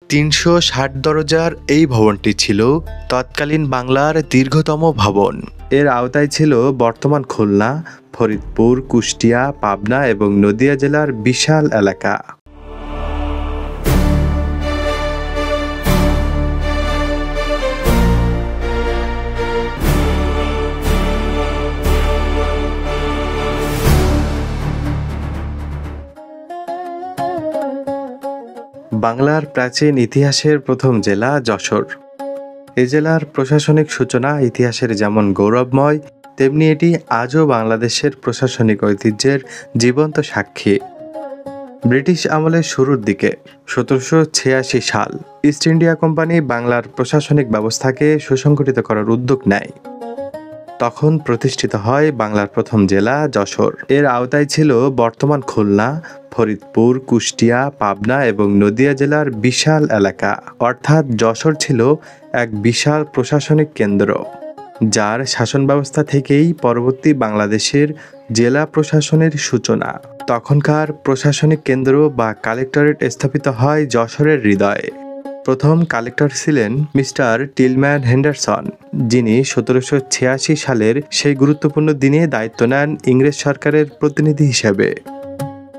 ৩৬০ দরজার এই ভবনটি ছিল তৎকালীন বাংলার দীর্ঘতম ভবন। এর আওতায় ছিল বর্তমান খুলনা, ফরিদপুর, কুষ্টিয়া, পাবনা এবং নদিয়া জেলার বিশাল এলাকা। বাংলার প্রাচীন ইতিহাসের প্রথম জেলা যশোর। এ জেলার প্রশাসনিক সূচনা ইতিহাসের যেমন গৌরবময়, তেমনি এটি আজও বাংলাদেশের প্রশাসনিক ঐতিহ্যের জীবন্ত সাক্ষী। ব্রিটিশ আমলের শুরুর দিকে ১৭৮৬ সাল ইস্ট ইন্ডিয়া কোম্পানি বাংলার প্রশাসনিক ব্যবস্থাকে সুসংগঠিত করার উদ্যোগ নেয়। তখন প্রতিষ্ঠিত হয় বাংলার প্রথম জেলা যশোর। এর আওতায় ছিল বর্তমান খুলনা, ফরিদপুর, কুষ্টিয়া, পাবনা এবং নদিয়া জেলার বিশাল এলাকা। অর্থাৎ যশোর ছিল এক বিশাল প্রশাসনিক কেন্দ্র, যার শাসন ব্যবস্থা থেকেই পরবর্তী বাংলাদেশের জেলা প্রশাসনের সূচনা। তখনকার প্রশাসনিক কেন্দ্র বা কালেক্টরেট স্থাপিত হয় যশোরের হৃদয়ে। প্রথম কালেক্টর ছিলেন মিস্টার টিলম্যান হেন্ডারসন, যিনি ১৭৮৬ সালের সেই গুরুত্বপূর্ণ দিনে দায়িত্ব নেন ইংরেজ সরকারের প্রতিনিধি হিসেবে।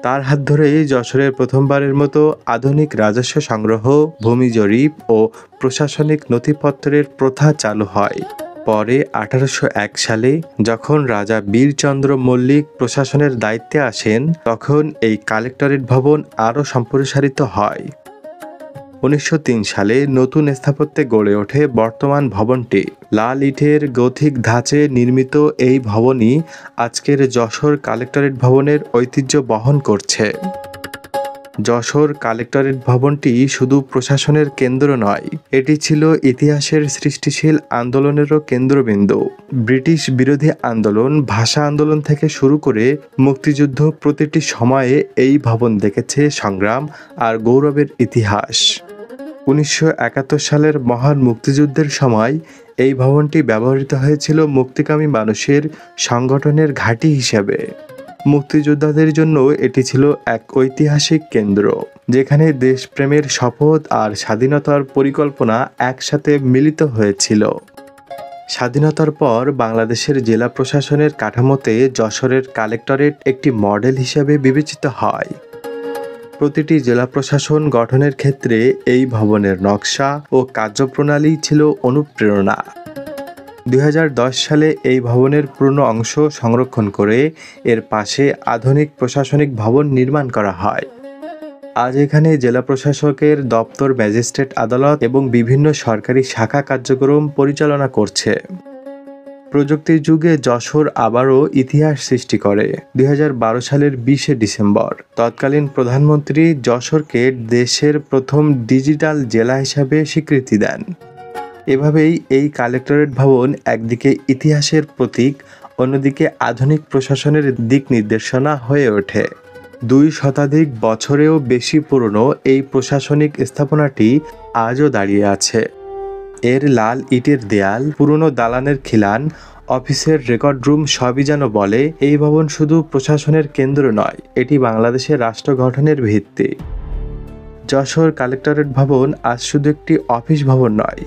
তার হাত ধরেই যশোরের প্রথমবারের মতো আধুনিক রাজস্ব সংগ্রহ, ভূমি জরিপ ও প্রশাসনিক নথিপত্রের প্রথা চালু হয়। পরে ১৮০১ সালে যখন রাজা বীরচন্দ্র মল্লিক প্রশাসনের দায়িত্বে আসেন, তখন এই কালেক্টরেট ভবন আরও সম্প্রসারিত হয়। ১৯০৩ সালে নতুন স্থাপত্যে গড়ে ওঠে বর্তমান ভবনটি। লাল ইটের গথিক ধাঁচে নির্মিত এই ভবনই আজকের যশোর কালেক্টরেট ভবনের ঐতিহ্য বহন করছে। যশোর কালেক্টরেট ভবনটি শুধু প্রশাসনের কেন্দ্র নয়, এটি ছিল ইতিহাসের সৃষ্টিশীল আন্দোলনেরও কেন্দ্রবিন্দু। ব্রিটিশ বিরোধী আন্দোলন, ভাষা আন্দোলন থেকে শুরু করে মুক্তিযুদ্ধ, প্রতিটি সময়ে এই ভবন দেখেছে সংগ্রাম আর গৌরবের ইতিহাস। ১৯৭১ সালের মহান মুক্তিযুদ্ধের সময় এই ভবনটি ব্যবহৃত হয়েছিল মুক্তিকামী মানুষের সংগঠনের ঘাঁটি হিসেবে। মুক্তিযোদ্ধাদের জন্য এটি ছিল এক ঐতিহাসিক কেন্দ্র, যেখানে দেশপ্রেমের শপথ আর স্বাধীনতার পরিকল্পনা একসাথে মিলিত হয়েছিল। স্বাধীনতার পর বাংলাদেশের জেলা প্রশাসনের কাঠামোতে যশোরের কালেক্টরেট একটি মডেল হিসেবে বিবেচিত হয়। প্রতিটি জেলা প্রশাসন গঠনের ক্ষেত্রে এই ভবনের নকশা ও কার্যপ্রণালী ছিল অনুপ্রেরণা। ২০১০ সালে এই ভবনের পুরনো অংশ সংরক্ষণ করে এর পাশে আধুনিক প্রশাসনিক ভবন নির্মাণ করা হয়। আজ এখানে জেলা প্রশাসকের দপ্তর, ম্যাজিস্ট্রেট আদালত এবং বিভিন্ন সরকারি শাখা কার্যক্রম পরিচালনা করছে। প্রযুক্তির যুগে যশোর আবারও ইতিহাস সৃষ্টি করে। ২০১২ সালের ২০শে ডিসেম্বর তৎকালীন প্রধানমন্ত্রী যশোরকে দেশের প্রথম ডিজিটাল জেলা হিসাবে স্বীকৃতি দেন। এভাবেই এই কালেক্টরেট ভবন একদিকে ইতিহাসের প্রতীক, অন্যদিকে আধুনিক প্রশাসনের দিক নির্দেশনা হয়ে ওঠে। ২ শতাধিক বছরেও বেশি পুরনো এই প্রশাসনিক স্থাপনাটি আজও দাঁড়িয়ে আছে। এর লাল ইটের দেয়াল, পুরনো দালানের খিলান, অফিসের রেকর্ড রুম সবই যেন বলে এই ভবন শুধু প্রশাসনের কেন্দ্র নয়, এটি বাংলাদেশের রাষ্ট্র গঠনের ভিত্তি। যশোর কালেক্টরেট ভবন আজ শুধু একটি অফিস ভবন নয়,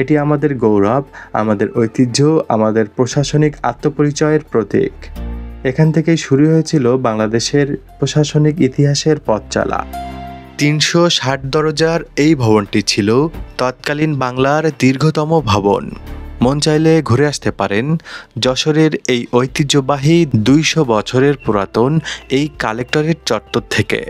এটি আমাদের গৌরব, আমাদের ঐতিহ্য, আমাদের প্রশাসনিক আত্মপরিচয়ের প্রতীক। এখান থেকেই শুরু হয়েছিল বাংলাদেশের প্রশাসনিক ইতিহাসের পথ চলা। ৩৬০ দরজার এই ভবনটি ছিল তৎকালীন বাংলার দীর্ঘতম ভবন। মন চাইলে ঘুরে আসতে পারেন যশোরের এই ঐতিহ্যবাহী ২০০ বছরের পুরাতন এই কালেক্টরেট চত্বর থেকে।